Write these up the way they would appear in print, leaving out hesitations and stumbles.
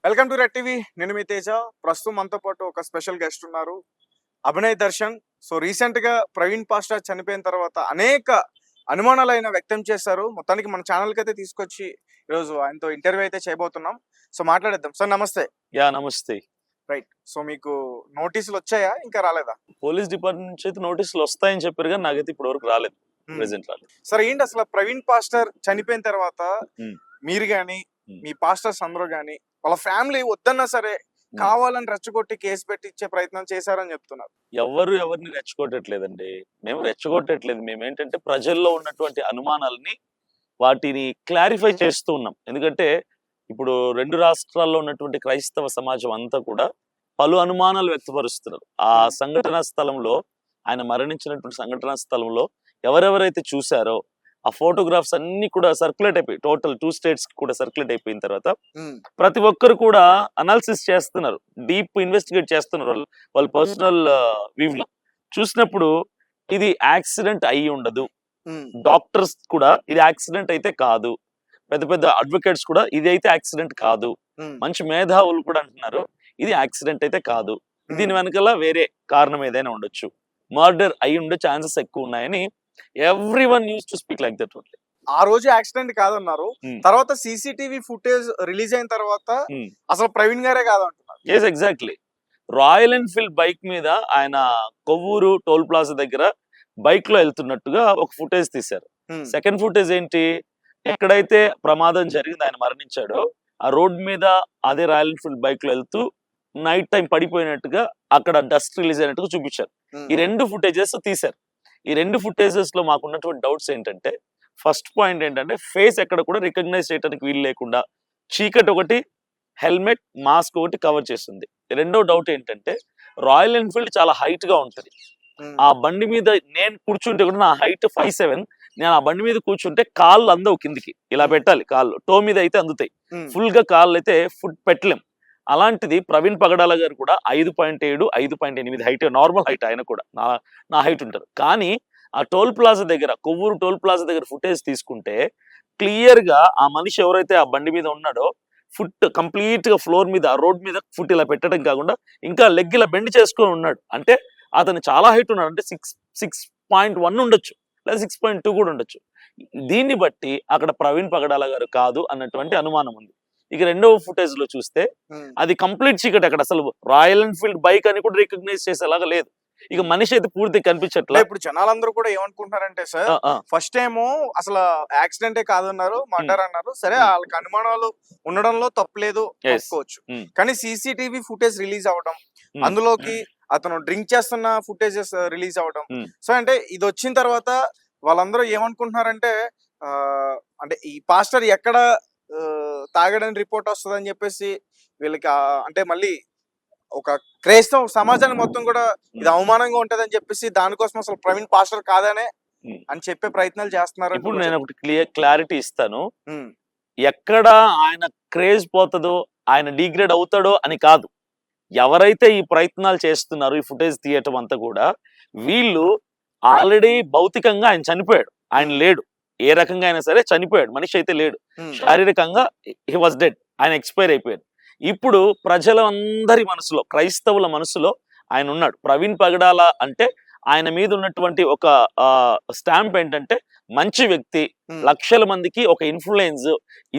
Welcome to red TV. నేను మీ తేజ. ప్రస్తుతం మనతో పాటు ఒక స్పెషల్ గెస్ట్ ఉన్నారు, అభినయ్ దర్శన్. సో రీసెంట్ గా ప్రవీణ్ పాస్టర్ చనిపోయిన తర్వాత అనేక అనుమానాలు ఆయన వ్యక్తం చేశారు. మొత్తానికి మన ఛానల్ కి అయితే తీసుకొచ్చి ఈరోజు ఆయనతో ఇంటర్వ్యూ అయితే చేయబోతున్నాం. సో మాట్లాడేద్దాం. సార్ నమస్తే. నమస్తే. రైట్. సో మీకు నోటీసులు వచ్చాయా, ఇంకా రాలేదా? పోలీస్ డిపార్ట్మెంట్ నుంచి అయితే నోటీసులు వస్తాయని చెప్పారు, కానీ నాకైతే ఇప్పటి వరకు రాలేదు. ప్రెసెంట్ రాలేదు. సార్ ఏంటి అసలు ప్రవీణ్ పాస్టర్ చనిపోయిన తర్వాత మీరు గాని మీ పాస్టర్స్ అందరూ గాని వాళ్ళ ఫ్యామిలీ వద్దన్నా సరే కావాలని రెచ్చగొట్టి కేసు పెట్టి ఇచ్చే ప్రయత్నం చేశారని చెప్తున్నారు. ఎవరిని రెచ్చగొట్టట్లేదండి. మేము రెచ్చగొట్టట్లేదు. మేము ఏంటంటే ప్రజల్లో ఉన్నటువంటి అనుమానాలని వాటిని క్లారిఫై చేస్తూ ఉన్నాం. ఎందుకంటే ఇప్పుడు రెండు రాష్ట్రాల్లో ఉన్నటువంటి క్రైస్తవ సమాజం అంతా కూడా పలు అనుమానాలు వ్యక్తపరుస్తున్నారు. ఆ సంఘటనా స్థలంలో, ఆయన మరణించినటువంటి సంఘటనా స్థలంలో ఎవరెవరైతే చూశారో ఆ ఫోటోగ్రాఫ్స్ అన్ని కూడా సర్క్యులేట్ అయిపోయి, టోటల్ 2 states కూడా సర్క్యులేట్ అయిపోయిన తర్వాత ప్రతి ఒక్కరు కూడా అనాలిసిస్ చేస్తున్నారు, డీప్ ఇన్వెస్టిగేట్ చేస్తున్నారు వాళ్ళ పర్సనల్ వ్యూలో. చూసినప్పుడు ఇది యాక్సిడెంట్ అయి ఉండదు. డాక్టర్స్ కూడా ఇది యాక్సిడెంట్ అయితే కాదు, పెద్ద పెద్ద అడ్వకేట్స్ కూడా ఇది అయితే యాక్సిడెంట్ కాదు, మంచి మేధావులు కూడా అంటున్నారు ఇది యాక్సిడెంట్ అయితే కాదు, దీని వెనకాల వేరే కారణం ఏదైనా ఉండొచ్చు, మర్డర్ అయి ఉండే ఛాన్సెస్ ఎక్కువ ఉన్నాయని everyone use to speak like that only. ఆ రోజు యాక్సిడెంట్ కాదన్నారు, తర్వాత సీసీటీవీ ఫుటేజ్ రిలీజ్ అయిన తర్వాత అసలు ప్రవీణ్ గారే కాదంటున్నారు. Yes, exactly. Royal Enfield bike మీద ఆయన కొవ్వూరు టోల్ ప్లాజా దగ్గర బైక్ లో వెళ్తున్నట్టుగా ఒక ఫుటేజ్ తీశారు. సెకండ్ ఫుటేజ్ ఏంటి, ఎక్కడైతే ప్రమాదం జరిగింది, ఆయన మరణించాడో ఆ రోడ్ మీద అదే రాయల్ ఎన్ఫీల్డ్ బైక్ లో వెళ్తూ నైట్ టైం పడిపోయినట్టుగా అక్కడ డస్ట్ రిలీజ్ అయినట్టుగా చూపించారు. ఈ రెండు ఫుటేజెస్ తీశారు. ఈ రెండు ఫుటేజెస్ లో మాకున్నటువంటి డౌట్స్ ఏంటంటే, ఫస్ట్ పాయింట్ ఏంటంటే ఫేస్ ఎక్కడ కూడా రికగ్నైజ్ చేయడానికి వీలు లేకుండా చీకటి ఒకటి, హెల్మెట్, మాస్క్ ఒకటి కవర్ చేస్తుంది. రెండో డౌట్ ఏంటంటే, రాయల్ ఎన్ఫీల్డ్ చాలా హైట్ గా ఉంటుంది. ఆ బండి మీద నేను కూర్చుంటే కూడా నా హైట్ 5'7", నేను ఆ బండి మీద కూర్చుంటే కాళ్ళు అందవు కిందికి, ఇలా పెట్టాలి కాళ్ళు, టో మీద అయితే అందుతాయి, ఫుల్ గా కాళ్ళు అయితే ఫుట్ పెట్టలేం. అలాంటిది ప్రవీణ్ పగడాల గారు కూడా 5.7, 5.8 హైట్, నార్మల్ హైట్ ఆయన కూడా, నా హైట్ ఉంటారు. కానీ ఆ టోల్ ప్లాజా దగ్గర, కొవ్వూరు టోల్ ప్లాజా దగ్గర ఫుటేజ్ తీసుకుంటే క్లియర్ గా ఆ మనిషి ఎవరైతే ఆ బండి మీద ఉన్నాడో ఫుట్ కంప్లీట్ గా ఫ్లోర్ మీద, రోడ్ మీద ఫుట్ ఇలా పెట్టడం కాకుండా ఇంకా లెగ్ ఇలా బెండ్ చేసుకొని ఉన్నాడు. అంటే అతను చాలా హైట్ ఉన్నాడు, అంటే 6.1 ఉండొచ్చు, లేదా 6.2 కూడా ఉండొచ్చు. దీన్ని బట్టి అక్కడ ప్రవీణ్ పగడాల గారు కాదు అన్నటువంటి అనుమానం ఉంది. ఇక రెండవ ఫుటేజ్ లో చూస్తే అది కంప్లీట్ చీకటి, అక్కడ అసలు రాయల్ ఎన్ఫీల్డ్ బైక్ అని కూడా రికగ్నైజ్ చేసేలాగా లేదు. ఇక మనిషి అయితే పూర్తి కనిపించట్లే. ఇప్పుడు జనాలందరూ కూడా ఏమనుకుంటున్నారంటే సార్, ఫస్ట్ ఏమో అసలు యాక్సిడెంటే కాదన్నారు, మర్డర్ అన్నారు. సరే, వాళ్ళకి అనుమానాలు ఉండడంలో తప్పలేదు ఒప్పుకోవచ్చు. కానీ సీసీటీవీ ఫుటేజ్ రిలీజ్ అవ్వడం, అందులోకి అతను డ్రింక్ చేస్తున్న ఫుటేజెస్ రిలీజ్ అవ్వడం, సో అంటే ఇది వచ్చిన తర్వాత వాళ్ళందరూ ఏమనుకుంటున్నారంటే, అంటే ఈ పాస్టర్ ఎక్కడ తాగడానికి రిపోర్ట్ వస్తుందని చెప్పేసి వీళ్ళకి అంటే మళ్ళీ ఒక క్రైస్తవ సమాజానికి మొత్తం కూడా ఇది అవమానంగా ఉంటదని చెప్పేసి దానికోసం అసలు ప్రవీణ్ పాస్టర్ కాదనే అని చెప్పే ప్రయత్నాలు చేస్తున్నారు. ఇప్పుడు నేను ఒకటి క్లారిటీ ఇస్తాను. ఎక్కడ ఆయన క్రేజ్ పోతుందో, ఆయన డిగ్రేడ్ అవుతాడో అని కాదు, ఎవరైతే ఈ ప్రయత్నాలు చేస్తున్నారో ఈ ఫుటేజ్ తీయటం అంతా కూడా, వీళ్ళు ఆల్రెడీ భౌతికంగా ఆయన చనిపోయాడు, ఆయన లేడు. ఏ రకంగా అయినా సరే చనిపోయాడు, మనిషి అయితే లేడు. శారీరకంగా హీ వాజ్ డెడ్, ఆయన ఎక్స్పైర్ అయిపోయాడు. ఇప్పుడు ప్రజలందరి మనసులో, క్రైస్తవుల మనసులో ఆయన ఉన్నాడు. ప్రవీణ్ పగడాల అంటే ఆయన మీద ఉన్నటువంటి ఒక స్టాంప్ ఏంటంటే మంచి వ్యక్తి, లక్షల మందికి ఒక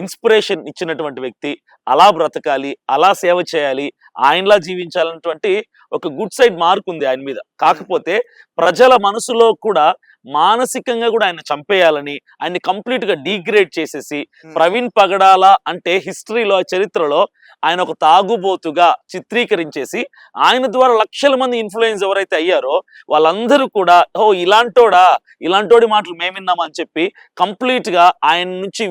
ఇన్స్పిరేషన్ ఇచ్చినటువంటి వ్యక్తి, అలా బ్రతకాలి, అలా సేవ చేయాలి, ఆయనలా జీవించాలన్నటువంటి ఒక గుడ్ సైడ్ మార్క్ ఉంది ఆయన మీద. కాకపోతే ప్రజల మనసులో కూడా మానసికంగా కూడా ఆయన చంపేయాలని, ఆయన్ని కంప్లీట్ గా డిగ్రేడ్ చేసేసి, ప్రవీణ్ పగడాల అంటే హిస్టరీలో, చరిత్రలో ఆయన ఒక తాగుబోతుగా చిత్రీకరించేసి, ఆయన ద్వారా లక్షల మంది ఇన్ఫ్లుయెన్స్ ఎవరైతే అయ్యారో వాళ్ళందరూ కూడా ఇలాంటోడి మాటలు మేమిన్నామని చెప్పి కంప్లీట్ గా ఆయన నుంచి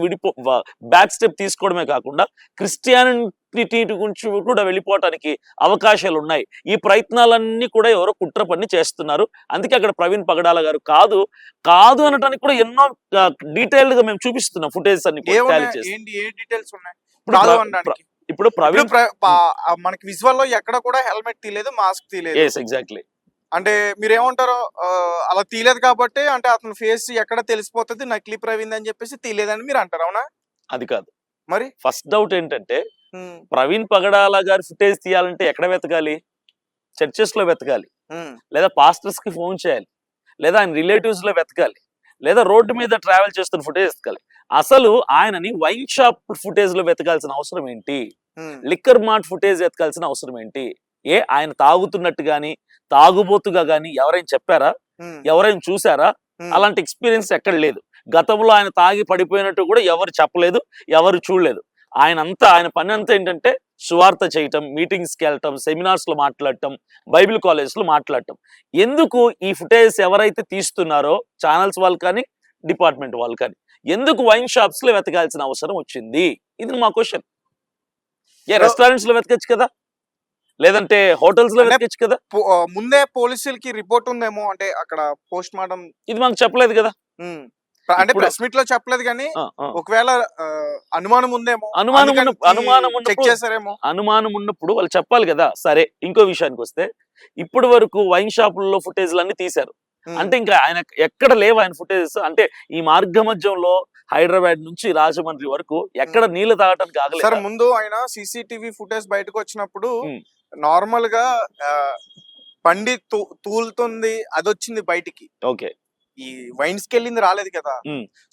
బ్యాక్ స్టెప్ తీసుకోవడమే కాకుండా క్రిస్టియానిటీ గురించి కూడా వెళ్ళిపోవటానికి అవకాశాలు ఉన్నాయి. ఈ ప్రయత్నాలన్నీ కూడా ఎవరో కుట్ర పని చేస్తున్నారు. అందుకే అక్కడ ప్రవీణ్ పగడాల గారు కాదు అనడానికి కూడా ఎన్నో డీటెయిల్డ్ గా మేము చూపిస్తున్నాం ఫుటేజ్ అన్ని. ఇప్పుడు ప్రవీణ్ మనకి విజువల్ లో ఎక్కడ కూడా హెల్మెట్ తీయలేదు, మాస్క్ తీయలేదు. ఎగ్జాక్ట్లీ. అంటే మీరేమంటారు, అలా తీయలేదు కాబట్టి అంటే అతని ఫేస్ ఎక్కడ తెలిసిపోతుంది నకిలీ ప్రవీణ్ అని చెప్పేసి తీయలేదని మీరు అంటారు, అవునా? అది కాదు. మరి ఫస్ట్ డౌట్ ఏంటంటే, ప్రవీణ్ పగడాల గారి ఫుటేజ్ తీయాలంటే ఎక్కడ వెతకాలి? చర్చెస్ లో వెతకాలి, లేదా పాస్టర్స్ కి ఫోన్ చేయాలి, లేదా ఆయన రిలేటివ్స్ లో వెతకాలి, లేదా రోడ్డు మీద ట్రావెల్ చేస్తున్న ఫుటేజ్ వెతకాలి. అసలు ఆయనని వైన్ షాప్ ఫుటేజ్ లో వెతకాల్సిన అవసరం ఏంటి? లిక్కర్ మార్ట్ ఫుటేజ్ వెతకాల్సిన అవసరం ఏంటి? ఆయన తాగుతున్నట్టు గాని తాగుబోతుగా గాని ఎవరైనా చెప్పారా? ఎవరైనా చూసారా? అలాంటి ఎక్స్పీరియన్స్ ఎక్కడ లేదు. గతంలో ఆయన తాగి పడిపోయినట్టు కూడా ఎవరు చెప్పలేదు, ఎవరు చూడలేదు. ఆయన పని అంతా ఏంటంటే సువార్త చేయటం, మీటింగ్స్కి వెళ్ళటం, సెమినార్స్ లో మాట్లాడటం, బైబిల్ కాలేజ్ లో మాట్లాడటం. ఎందుకు ఈ ఫుటేజ్ ఎవరైతే తీస్తున్నారో ఛానల్స్ వాళ్ళు కానీ డిపార్ట్మెంట్ వాళ్ళు కానీ ఎందుకు వైన్ షాప్స్ లో వెతకాల్సిన అవసరం వచ్చింది? ఇది మా క్వశ్చన్. రెస్టారెంట్స్ లో వెతకచ్చు కదా, లేదంటే హోటల్స్ లో వెతకచ్చు కదా. ముందే పోలీసులకి రిపోర్ట్ ఉందేమో, అంటే అక్కడ పోస్ట్ మార్టం ఇది మాకు చెప్పలేదు కదా. అంటే ప్రెస్ మీట్ లో చెప్పలేదు కానీ ఒకవేళ అనుమానం ఉందేమో, చెక్ చేశారేమో. అనుమానం ఉన్నప్పుడు వాళ్ళు చెప్పాలి కదా. సరే, ఇంకో విషయానికి వస్తే ఇప్పటి వరకు వైన్ షాపుల్లో ఫుటేజ్లు అన్ని తీశారు. అంటే ఇంకా ఆయన ఎక్కడ లేవు ఆయన ఫుటేజెస్. అంటే ఈ మార్గ మధ్యంలో హైదరాబాద్ నుంచి రాజమండ్రి వరకు ఎక్కడ నీళ్లు తాగటానికి ఆగలేదు. సార్, ముందు ఆయన సీసీటీవీ ఫుటేజ్ బయటకు వచ్చినప్పుడు నార్మల్ గా బండి తూలుతుంది, అది వచ్చింది బయటికి. ఓకే, ఈ వైన్స్ కి వెళ్ళింది రాలేదు కదా.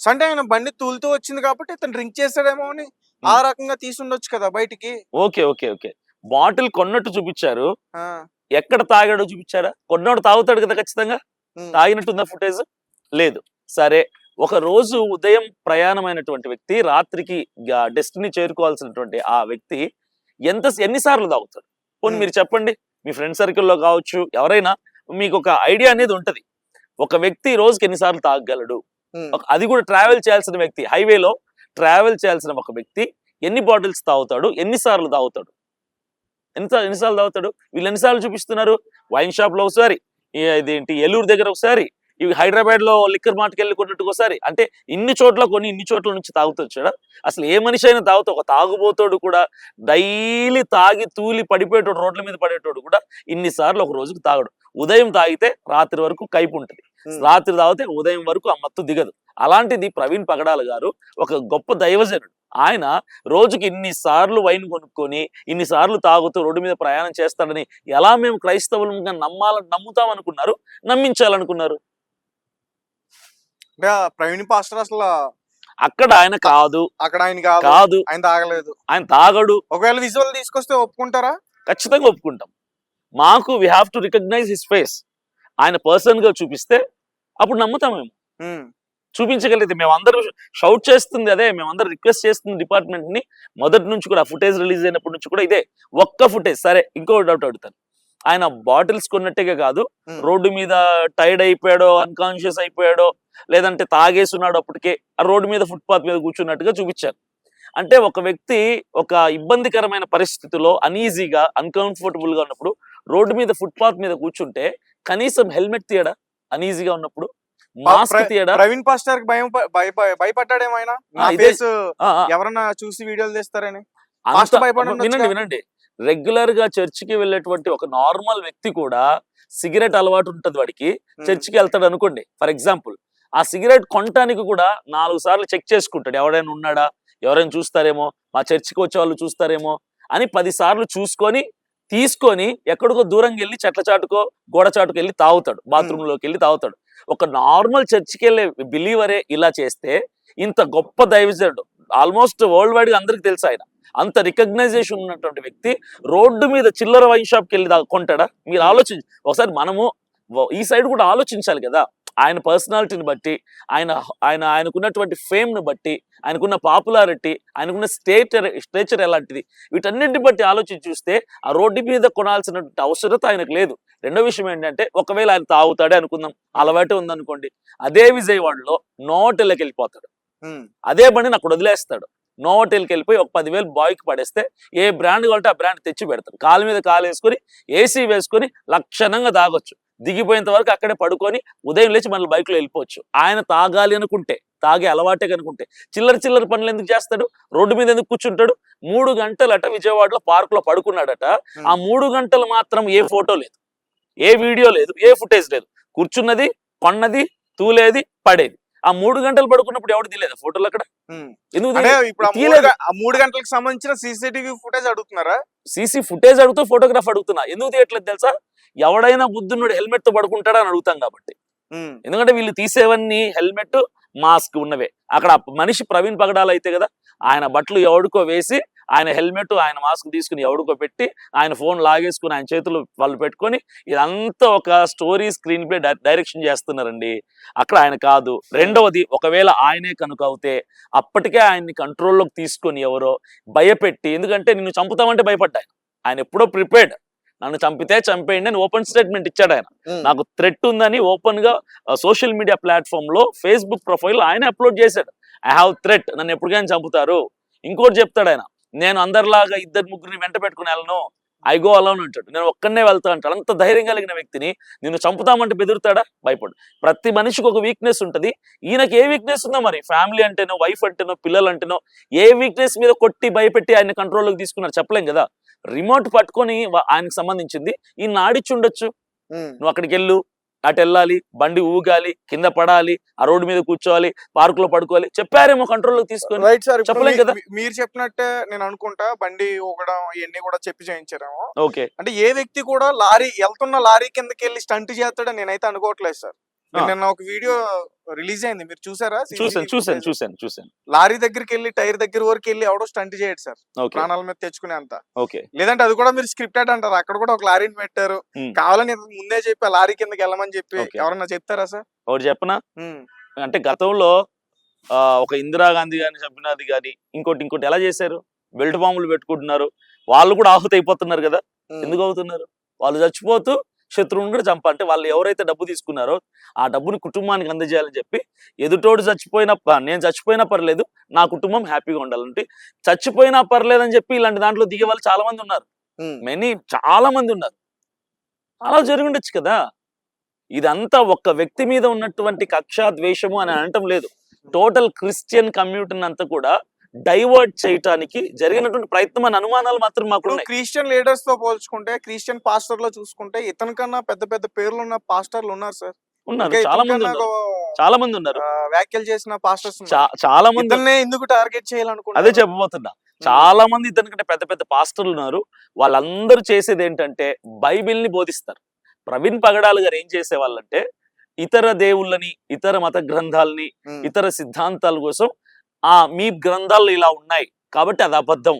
సో అంటే ఆయన బండి తూలుతూ వచ్చింది కాబట్టి ఇతను డ్రింక్ చేసాడేమో అని ఆ రకంగా తీసుండొచ్చు కదా బయటికి. ఓకే ఓకే ఓకే బాటిల్ కొన్నట్టు చూపించారు, ఎక్కడ తాగాడో చూపించారా? కొన్నాడు తాగుతాడు కదా ఖచ్చితంగా. తాగినట్టుందా ఫుటేజ్? లేదు. సరే, ఒక రోజు ఉదయం ప్రయాణమైనటువంటి వ్యక్తి రాత్రికి డెస్టినీ చేరుకోవాల్సినటువంటి ఆ వ్యక్తి ఎన్నిసార్లు తాగుతాడు? పోనీ మీరు చెప్పండి. మీ ఫ్రెండ్ సర్కిల్లో కావచ్చు, ఎవరైనా మీకు ఒక ఐడియా అనేది ఉంటది. ఒక వ్యక్తి రోజుకి ఎన్నిసార్లు తాగగలడు? అది కూడా ట్రావెల్ చేయాల్సిన వ్యక్తి, హైవేలో ట్రావెల్ చేయాల్సిన ఒక వ్యక్తి ఎన్ని బాటిల్స్ తాగుతాడు, ఎన్నిసార్లు తాగుతాడు, ఎన్నిసార్లు తాగుతాడు? వీళ్ళు ఎన్నిసార్లు చూపిస్తున్నారు? వైన్ షాప్ లో ఒకసారి, ఇదేంటి ఏలూరు దగ్గర ఒకసారి, ఇవి హైదరాబాద్ లో లిక్కర్ మార్ట్కి వెళ్ళి కొన్నట్టు ఒకసారి. అంటే ఇన్ని చోట్ల కొని ఇన్ని చోట్ల నుంచి తాగుతాడు. అసలు ఏ మనిషి అయినా తాగుతా, ఒక తాగుబోతోడు కూడా డైలీ తాగి తూలి పడిపోయేటోడు, రోడ్ల మీద పడేటోడు కూడా ఇన్నిసార్లు ఒక రోజుకు తాగడు. ఉదయం తాగితే రాత్రి వరకు కైపు ఉంటుంది, రాత్రి తాగితే ఉదయం వరకు ఆ మత్తు దిగదు. అలాంటిది ప్రవీణ్ పగడాల గారు ఒక గొప్ప దైవజనుడు. ఆయన రోజుకి ఇన్నిసార్లు వైన్ కొనుక్కొని ఇన్నిసార్లు తాగుతూ రోడ్డు మీద ప్రయాణం చేస్తాడని ఎలా మేము క్రైస్తవులుగా నమ్ముతాం అనుకున్నారు, నమ్మించాలనుకున్నారు? ప్రవీణ్ పాస్టర్ అసలు అక్కడ ఆయన కాదు, అక్కడ ఆయన కాదు, ఆయన తాగలేదు, ఆయన తాగడు. ఒకవేళ విజువల్ తీసుకొస్తే ఒప్పుకుంటారా? ఖచ్చితంగా ఒప్పుకుంటాం. మాకు we have to recognise his face. ఆయన పర్సన్ గా చూపిస్తే అప్పుడు నమ్ముతాం. మేము చూపించగలిగితే, మేమందరం షౌట్ చేస్తుంది అదే, మేమందరం రిక్వెస్ట్ చేస్తుంది డిపార్ట్మెంట్ ని మొదటి నుంచి కూడా. ఫుటేజ్ రిలీజ్ అయినప్పటి నుంచి కూడా ఇదే ఒక్క ఫుటేజ్. సరే, ఇంకో డౌట్ అడుగుతాను. ఆయన బాటిల్స్ కొన్నట్టుగా కాదు, రోడ్డు మీద టైర్డ్ అయిపోయాడో, అన్కాన్షియస్ అయిపోయాడో, లేదంటే తాగేస్తున్నాడు అప్పటికే ఆ రోడ్డు మీద ఫుట్పాత్ మీద కూర్చున్నట్టుగా చూపించారు. అంటే ఒక వ్యక్తి ఒక ఇబ్బందికరమైన పరిస్థితిలో అనీజీగా, అన్కంఫర్టబుల్ గా ఉన్నప్పుడు రోడ్డు మీద ఫుట్పాత్ మీద కూర్చుంటే కనీసం హెల్మెట్ తీయడా? అనీజీగా ఉన్నప్పుడు మాస్క్ తీయడా? ప్రవీణ్ పాస్టర్ భయపడ్డాడేమో ఆయన, ఎవరన్నా చూసి వీడియోలు తీస్తారని. వినండి, రెగ్యులర్ గా చర్చికి వెళ్ళేటువంటి ఒక నార్మల్ వ్యక్తి కూడా సిగరెట్ అలవాటు ఉంటది వాడికి, చర్చికి వెళ్తాడు అనుకోండి ఫర్ ఎగ్జాంపుల్. ఆ సిగరెట్ కొనటానికి కూడా 4 సార్లు చెక్ చేసుకుంటాడు. ఎవరైనా ఉన్నాడా, ఎవరైనా చూస్తారేమో, మా చర్చికి వచ్చే వాళ్ళు చూస్తారేమో అని 10 సార్లు చూసుకొని తీసుకొని ఎక్కడికో దూరంగా వెళ్ళి చెట్ల చాటుకో గోడ చాటుకు వెళ్ళి తాగుతాడు, బాత్రూమ్ లోకి వెళ్ళి తాగుతాడు. ఒక నార్మల్ చర్చికి వెళ్ళే బిలీవరే ఇలా చేస్తే ఇంత గొప్ప దైవజనుడు, ఆల్మోస్ట్ వరల్డ్ వైడ్ గా అందరికి తెలుసు ఆయన, అంత రికగ్నైజేషన్ ఉన్నటువంటి వ్యక్తి రోడ్డు మీద చిల్లర వైన్ షాప్కి వెళ్ళి కొంటాడా? మీరు ఆలోచించి ఒకసారి మనము ఈ సైడ్ కూడా ఆలోచించాలి కదా. ఆయన పర్సనాలిటీని బట్టి, ఆయనకున్నటువంటి ఫేమ్ ను బట్టి, ఆయనకున్న పాపులారిటీ, ఆయనకున్న స్టేచర్ ఎలాంటిది, వీటన్నిటిని బట్టి ఆలోచించి చూస్తే ఆ రోడ్డు మీద కొనాల్సినటువంటి అవసరత ఆయనకు లేదు. రెండో విషయం ఏంటంటే, ఒకవేళ ఆయన తాగుతాడే అనుకుందాం, అలవాటు ఉందనుకోండి, అదే విజయవాడలో నోటెల్కి వెళ్ళిపోతాడు, అదే బండిని అక్కడ వదిలేస్తాడు, నోటెల్కి వెళ్ళిపోయి ఒక 10,000 బాయ్కి పడేస్తే ఏ బ్రాండ్ కావాలంటే ఆ బ్రాండ్ తెచ్చి పెడతాడు. కాలు మీద కాలు వేసుకొని ఏసీ వేసుకొని లక్షణంగా తాగొచ్చు, దిగిపోయేంత వరకు అక్కడే పడుకొని ఉదయం లేచి మళ్ళీ బైక్లో వెళ్ళిపోవచ్చు. ఆయన తాగాలి అనుకుంటే, తాగే అలవాటే కనుకుంటే చిల్లర పనులు ఎందుకు చేస్తాడు? రోడ్డు మీద ఎందుకు కూర్చుంటాడు? 3 గంటలట విజయవాడలో పార్క్ లో పడుకున్నాడట. ఆ 3 గంటలు మాత్రం ఏ ఫోటో లేదు, ఏ వీడియో లేదు, ఏ ఫుటేజ్ లేదు. కూర్చున్నది, కొన్నది, తూలేది, పడేది. ఆ 3 గంటలు పడుకున్నప్పుడు ఎవడు తీయలేదా ఫోటోలు అక్కడ? ఎందుకు అంటే తీయలేదు? ఇప్పుడు తీయలేదు. ఆ 3 గంటలకు సంబంధించిన సీసీటీవీ ఫుటేజ్ అడుగుతున్నారా? సీసీ ఫుటేజ్ అడుగుతూ ఫోటోగ్రాఫ్ అడుగుతున్నా. ఎందుకు తీయట్లేదు తెలుసా? ఎవడైనా బుద్ధున్నోడు హెల్మెట్ తో పడుకుంటాడా అని అడుగుతాం కాబట్టి. ఎందుకంటే వీళ్ళు తీసేవన్నీ హెల్మెట్, మాస్క్ ఉన్నవే. అక్కడ మనిషి ప్రవీణ్ పగడాల అయితే కదా, ఆయన బట్టలు ఎవడికో వేసి, ఆయన హెల్మెట్, ఆయన మాస్క్ తీసుకుని ఎవడికో పెట్టి, ఆయన ఫోన్ లాగేసుకుని ఆయన చేతులు వాళ్ళు పెట్టుకొని, ఇదంతా ఒక స్టోరీ స్క్రీన్ ప్లే డైరెక్షన్ చేస్తున్నారండి. అక్కడ ఆయన కాదు. రెండవది, ఒకవేళ ఆయనే కనుక అవుతే అప్పటికే ఆయన్ని కంట్రోల్లోకి తీసుకొని ఎవరో భయపెట్టి, ఎందుకంటే నిన్ను చంపుతామంటే భయపడ్డా ఆయన ఎప్పుడో ప్రిపేర్డ్. నన్ను చంపితే చంపేయండి అని ఓపెన్ స్టేట్మెంట్ ఇచ్చాడు ఆయన. నాకు థ్రెట్ ఉందని ఓపెన్ గా సోషల్ మీడియా ప్లాట్ఫామ్ లో ఫేస్బుక్ ప్రొఫైల్ ఆయన అప్లోడ్ చేశాడు. ఐ హావ్ థ్రెట్, నన్ను ఎప్పటికైనా చంపుతారు. ఇంకోటి చెప్తాడు ఆయన, నేను అందరిలాగా 2-3 వెంట పెట్టుకుని వెళ్ళను, ఐ గో అలోన్ అంటాడు. నేను ఒక్కనే వెళ్తా అంటాడు. అంత ధైర్యం కలిగిన వ్యక్తిని నిన్ను చంపుతామంటే బెదురుతాడా? భయపడు. ప్రతి మనిషికి ఒక వీక్నెస్ ఉంటుంది. ఈయనకి ఏ వీక్నెస్ ఉందో మరి, ఫ్యామిలీ అంటేనో, వైఫ్ అంటేనో, పిల్లలు అంటేనో, ఏ వీక్నెస్ మీద కొట్టి భయపెట్టి ఆయన కంట్రోల్లోకి తీసుకున్నారు చెప్పలేం కదా. రిమోట్ పట్టుకొని ఆయనకు సంబంధించింది ఈయన ఆడిచ్చి ఉండొచ్చు. నువ్వు అక్కడికి వెళ్ళు, అటు వెళ్ళాలి, బండి ఊగాలి, కింద పడాలి, ఆ రోడ్డు మీద కూర్చోవాలి, పార్క్ లో పడుకోవాలి, చెప్పారేమో కంట్రోల్లోకి తీసుకొని. రైట్ సార్, చెప్పలేం కదా. మీరు చెప్పినట్టే నేను అనుకుంటా, బండి ఊగడం ఇవన్నీ కూడా చెప్పి చేయించారేమో. ఓకే. అంటే ఏ వ్యక్తి కూడా వెళ్తున్న లారీ కిందకి వెళ్ళి స్టంట్ చేస్తాడని నేనైతే అనుకోవట్లేదు సార్. నిన్న ఒక వీడియో రిలీజ్ అయింది, మీరు చూసారా? చూసాను. లారీ దగ్గరికి వెళ్ళి, టైర్ దగ్గర వరకు వెళ్ళి ఎవడో స్టంట్ చేయడు సార్, ప్రాణాల మీద తెచ్చుకునే అంత. లేదంటే అది కూడా మీరు స్క్రిప్టెడ్ అంటారు. అక్కడ కూడా ఒక లారీని పెట్టారు, కావాలని ముందే చెప్పి ఆ లారీ కిందకి వెళ్ళమని చెప్పి ఎవరన్నా చెప్తారా సార్? ఒకటి చెప్పనా, అంటే గతంలో ఒక ఇందిరాగాంధీ గారిని చంపినది కానీ ఇంకోటి ఎలా చేశారు? బెల్ట్ బాంబులు పెట్టుకుంటున్నారు, వాళ్ళు కూడా ఆహుతి అయిపోతున్నారు కదా. ఎందుకు అవుతున్నారు? వాళ్ళు చచ్చిపోతూ శత్రువుని కూడా చంప, అంటే వాళ్ళు ఎవరైతే డబ్బు తీసుకున్నారో ఆ డబ్బుని కుటుంబానికి అందజేయాలని చెప్పి, ఎదుటోడు నేను చచ్చిపోయినా పర్లేదు, నా కుటుంబం హ్యాపీగా ఉండాలంటే, చచ్చిపోయినా పర్లేదు అని చెప్పి ఇలాంటి దాంట్లో దిగే వాళ్ళు చాలా మంది ఉన్నారు. చాలా మంది ఉన్నారు. అలా జరిగి ఉండొచ్చు కదా. ఇదంతా ఒక్క వ్యక్తి మీద ఉన్నటువంటి కక్ష, ద్వేషము అని అనటం లేదు. టోటల్ క్రిస్టియన్ కమ్యూనిటీని అంతా కూడా డైవర్ట్ చేయటానికి జరిగినటువంటి ప్రయత్నం అని అనుమానాలు మాత్రం మాకు. క్రిస్టియన్ లీడర్స్ తో పోల్చుకుంటే, క్రిస్టియన్ పాస్టర్ లో చూసుకుంటే, ఇతని కన్నా పెద్ద పెద్ద పేర్లు ఉన్న పాస్టర్లు ఉన్నారు సార్. ఉన్నారు, చాలా మంది ఉన్నారు. వ్యాఖ్యలు చేసిన పాస్టర్స్ చాలా మంది. ఎందుకు టార్గెట్ చేయాలనుకుంటున్నా, అదే చెప్పబోతున్నా. చాలా మంది ఇతనికంటే పెద్ద పెద్ద పాస్టర్లు ఉన్నారు. వాళ్ళందరూ చేసేది ఏంటంటే బైబిల్ ని బోధిస్తారు. ప్రవీణ్ పగడాలు గారు ఏం చేసేవాళ్ళంటే, ఇతర దేవుళ్ళని, ఇతర మత గ్రంథాలని, ఇతర సిద్ధాంతాల కోసం, మీ గ్రంథాల్లో ఇలా ఉన్నాయి కాబట్టి అది అబద్ధం,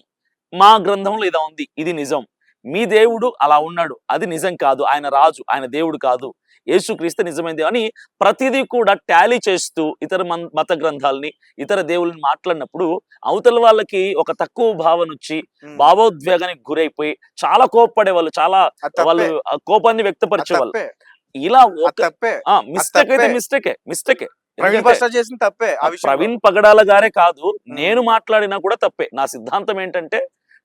మా గ్రంథంలో ఇలా ఉంది, ఇది నిజం, మీ దేవుడు అలా ఉన్నాడు, అది నిజం కాదు, ఆయన రాజు, ఆయన దేవుడు కాదు, యేసుక్రీస్తు నిజమైంది అని ప్రతిదీ కూడా టాలీ చేస్తూ ఇతర మత గ్రంథాలని, ఇతర దేవుళ్ళని మాట్లాడినప్పుడు అవతల వాళ్ళకి ఒక తక్కువ భావన వచ్చి భావోద్వేగానికి గురైపోయి చాలా కోప్పడే వాళ్ళు, చాలా వాళ్ళు కోపాన్ని వ్యక్తపరిచే వాళ్ళు. ఇలా మిస్టేక్ అయితే మిస్టేకే. ప్రవీణ్ పగడాల గారే కాదు, నేను మాట్లాడినా కూడా తప్పే. నా సిద్ధాంతం ఏంటంటే,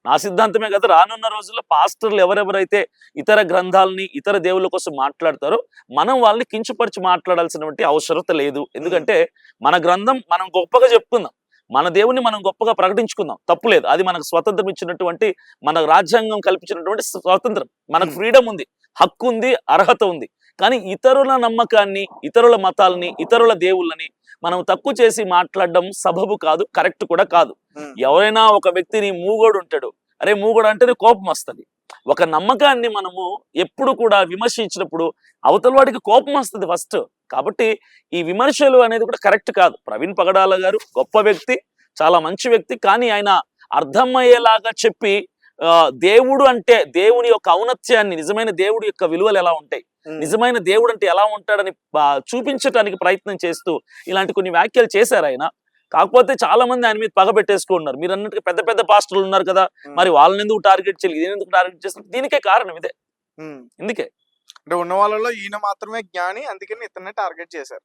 నా సిద్ధాంతమే కదా, రానున్న రోజుల్లో పాస్టర్లు ఎవరెవరైతే ఇతర గ్రంథాలని, ఇతర దేవుళ్ళ కోసం మాట్లాడతారో మనం వాళ్ళని కించపరిచి మాట్లాడాల్సినటువంటి అవసరత లేదు. ఎందుకంటే మన గ్రంథం మనం గొప్పగా చెప్పుకుందాం, మన దేవుని మనం గొప్పగా ప్రకటించుకుందాం, తప్పులేదు. అది మనకు స్వతంత్రం ఇచ్చినటువంటి, మన రాజ్యాంగం కల్పించినటువంటి స్వతంత్రం, మనకు ఫ్రీడమ్ ఉంది, హక్కు ఉంది, అర్హత ఉంది. కానీ ఇతరుల నమ్మకాన్ని, ఇతరుల మతాలని, ఇతరుల దేవుళ్ళని మనం తక్కువ చేసి మాట్లాడడం సబబు కాదు, కరెక్ట్ కూడా కాదు. ఎవరైనా ఒక వ్యక్తిని మూగోడు ఉంటాడు, అరే మూగోడు అంటేనే కోపం వస్తుంది. ఒక నమ్మకాన్ని మనము ఎప్పుడు కూడా విమర్శించినప్పుడు అవతల వాడికి కోపం వస్తుంది ఫస్ట్. కాబట్టి ఈ విమర్శలు అనేది కూడా కరెక్ట్ కాదు. ప్రవీణ్ పగడాల గారు గొప్ప వ్యక్తి, చాలా మంచి వ్యక్తి. కానీ ఆయన అర్థమయ్యేలాగా చెప్పి, దేవుడు అంటే దేవుని యొక్క ఔన్నత్యాన్ని, నిజమైన దేవుడి యొక్క విలువలు ఎలా ఉంటాయి, నిజమైన దేవుడు అంటే ఎలా ఉంటాడని చూపించడానికి ప్రయత్నం చేస్తూ ఇలాంటి కొన్ని వ్యాఖ్యలు చేశారు ఆయన. కాకపోతే చాలా మంది ఆయన మీద పగ పెట్టేసుకున్నారు. మీరు అన్నట్టుగా పెద్ద పెద్ద పాస్టర్లు ఉన్నారు కదా, మరి వాళ్ళని ఎందుకు టార్గెట్ చేయాలి, ఇది ఎందుకు టార్గెట్ చేస్తారు? దీనికే కారణం ఇదే. ఇందుకే అంటే ఉన్న వాళ్ళలో ఈయన మాత్రమే జ్ఞాని, అందుకని ఇతన్ని టార్గెట్ చేశారు.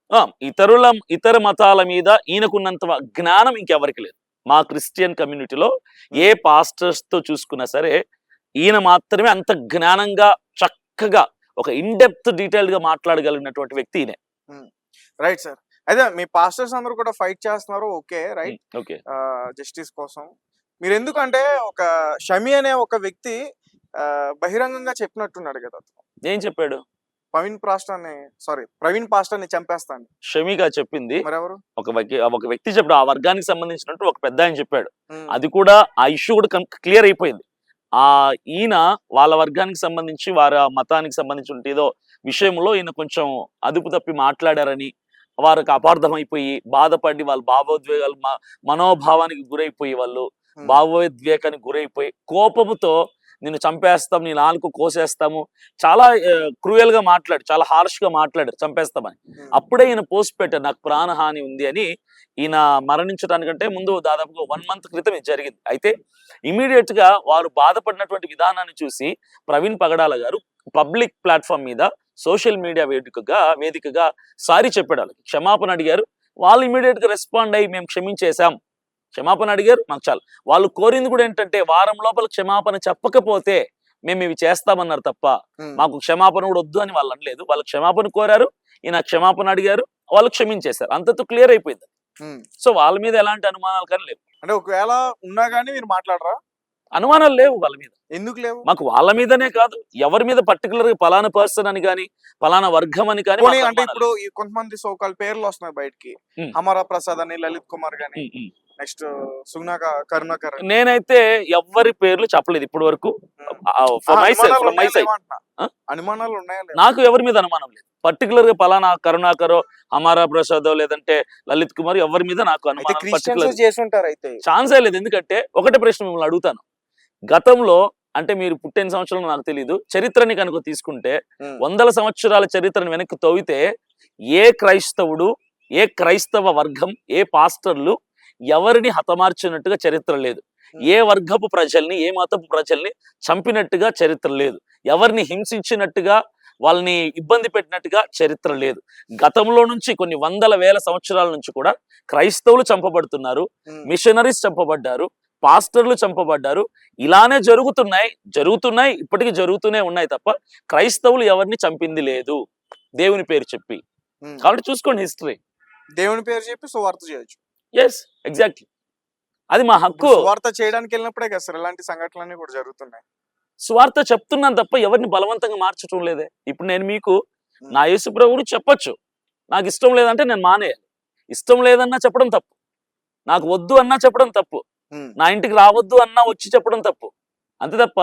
ఇతర మతాల మీద ఈయనకున్నంత జ్ఞానం ఇంకెవరికి లేదు. మా క్రిస్టియన్ కమ్యూనిటీలో ఏ పాస్టర్స్ తో చూసుకున్నా సరే ఈయన మాత్రమే అంత జ్ఞానంగా, చక్కగా, ఒక ఇన్డెప్త్ డీటెయిల్డ్ గా మాట్లాడగలిగినటువంటి వ్యక్తి ఈయనే. Right sir. అయితే మీ పాస్టర్స్ అందరూ కూడా ఫైట్ చేస్తున్నారు, ఓకే రైట్, ఓకే, జస్టిస్ కోసం. మీరు ఎందుకంటే ఒక షమి అనే ఒక వ్యక్తి బహిరంగంగా చెప్పినట్టున్నాడు కదా. ఏం చెప్పాడు? ప్రవీణ్ పాస్టర్ ని చంపేస్తాను షమీగా చెప్పింది. మరెవరు? ఒక వ్యక్తి చెప్పాడు, ఆ వర్గానికి సంబంధించినట్టు ఒక పెద్ద ఆయన చెప్పాడు. అది కూడా ఆ ఇష్యూ కూడా క్లియర్ అయిపోయింది. ఈయన వాళ్ళ వర్గానికి సంబంధించి వారి మతానికి సంబంధించి ఏదో విషయంలో ఈయన కొంచెం అదుపు తప్పి మాట్లాడారని, వారికి అపార్థం అయిపోయి బాధపడి వాళ్ళ భావోద్వేగాలు మనోభావానికి గురైపోయి వాళ్ళు భావోద్వేగానికి గురైపోయి కోపముతో నిన్ను చంపేస్తాం, నీ నాలుగు కోసేస్తాము, చాలా క్రూయల్ గా మాట్లాడు, చాలా హార్ష్ గా మాట్లాడారు చంపేస్తామని. అప్పుడే ఈయన పోస్ట్ పెట్టారు, నాకు ప్రాణహాని ఉంది అని. ఈయన మరణించడానికంటే ముందు దాదాపుగా 1 month క్రితం ఇది జరిగింది. అయితే ఇమీడియట్ గా వారు బాధపడినటువంటి విధానాన్ని చూసి ప్రవీణ్ పగడాల గారు పబ్లిక్ ప్లాట్ఫామ్ మీద సోషల్ మీడియా వేదికగా సారీ చెప్పాడు, వాళ్ళకి క్షమాపణ అడిగారు. వాళ్ళు ఇమీడియట్ గా రెస్పాండ్ అయ్యి మేము క్షమించేశాం, క్షమాపణ అడిగారు, మాకు చాలు. వాళ్ళు కోరింది కూడా ఏంటంటే వారం లోపల క్షమాపణ చెప్పకపోతే మేము ఇవి చేస్తామన్నారు తప్ప మాకు క్షమాపణ కూడా వద్దు అని వాళ్ళు అనలేదు. వాళ్ళు క్షమాపణ కోరారు, ఈయన క్షమాపణ అడిగారు, వాళ్ళు క్షమించేశారు, అంతతో క్లియర్ అయిపోయింది. సో వాళ్ళ మీద ఎలాంటి అనుమానాలు కానీ లేవు. అంటే ఒకవేళ ఉన్నా గానీ మీరు మాట్లాడరా? అనుమానాలు లేవు వాళ్ళ మీద. ఎందుకు లేవు? మాకు వాళ్ళ మీదనే కాదు, ఎవరి మీద పర్టికులర్ గా పలానా పర్సన్ అని కానీ పలానా వర్గం అని కానీ. అంటే ఇప్పుడు కొంతమంది సోకాల్ పేర్లు వస్తున్నాయి బయటికి, అమరా ప్రసాద్ అని, లలిత్ కుమార్ గాని, నెక్స్ట్ కరుణాకర్. నేనైతే ఎవరి పేర్లు చెప్పలేదు ఇప్పటి వరకు. అనుమానాలు ఉన్నాయా? నాకు ఎవరి మీద అనుమానం లేదు. పర్టికులర్ గా పలానా కరుణాకరో అమరా ప్రసాదో లేదంటే లలిత్ కుమార్ ఎవరి మీద నాకు అనుమానం ఛాన్సే లేదు. ఎందుకంటే ఒకటే ప్రశ్న మిమ్మల్ని అడుగుతాను, గతంలో అంటే మీరు పుట్టిన సంవత్సరం నాకు తెలియదు, చరిత్రని కనుక తీసుకుంటే 100 సంవత్సరాల చరిత్రను వెనక్కి తవ్వితే ఏ క్రైస్తవుడు, ఏ క్రైస్తవ వర్గం, ఏ పాస్టర్లు ఎవరిని హతమార్చినట్టుగా చరిత్ర లేదు. ఏ వర్గపు ప్రజల్ని, ఏ మతపు ప్రజల్ని చంపినట్టుగా చరిత్ర లేదు. ఎవరిని హింసించినట్టుగా, వాళ్ళని ఇబ్బంది పెట్టినట్టుగా చరిత్ర లేదు. గతంలో నుంచి కొన్ని వందల వేల సంవత్సరాల నుంచి కూడా క్రైస్తవులు చంపబడుతున్నారు, మిషనరీస్ చంపబడ్డారు, పాస్టర్లు చంపబడ్డారు. ఇలానే జరుగుతున్నాయి, ఇప్పటికీ జరుగుతూనే ఉన్నాయి తప్ప క్రైస్తవులు ఎవరిని చంపింది లేదు దేవుని పేరు చెప్పి. కాబట్టి చూసుకోండి హిస్టరీ. దేవుని పేరు చెప్పి సువార్త చేయొచ్చు. ఎస్, ఎగ్జాక్ట్లీ, అది మా హక్కు. సువార్త చేయడానికి వెళ్ళినప్పుడే కదా సార్ ఇలాంటి సంఘటనలన్నీ కూడా జరుగుతున్నాయి. సువార్త చెప్తున్నాను తప్ప ఎవరిని బలవంతంగా మార్చడం లేదే. ఇప్పుడు నేను మీకు నా యేసు ప్రభువుని చెప్పొచ్చు, నాకు ఇష్టం లేదంటే నేను మానేయాలి. ఇష్టం లేదన్నా చెప్పడం తప్పు, నాకు వద్దు అన్నా చెప్పడం తప్పు, నా ఇంటికి రావద్దు అన్నా వచ్చి చెప్పడం తప్పు, అంతే తప్ప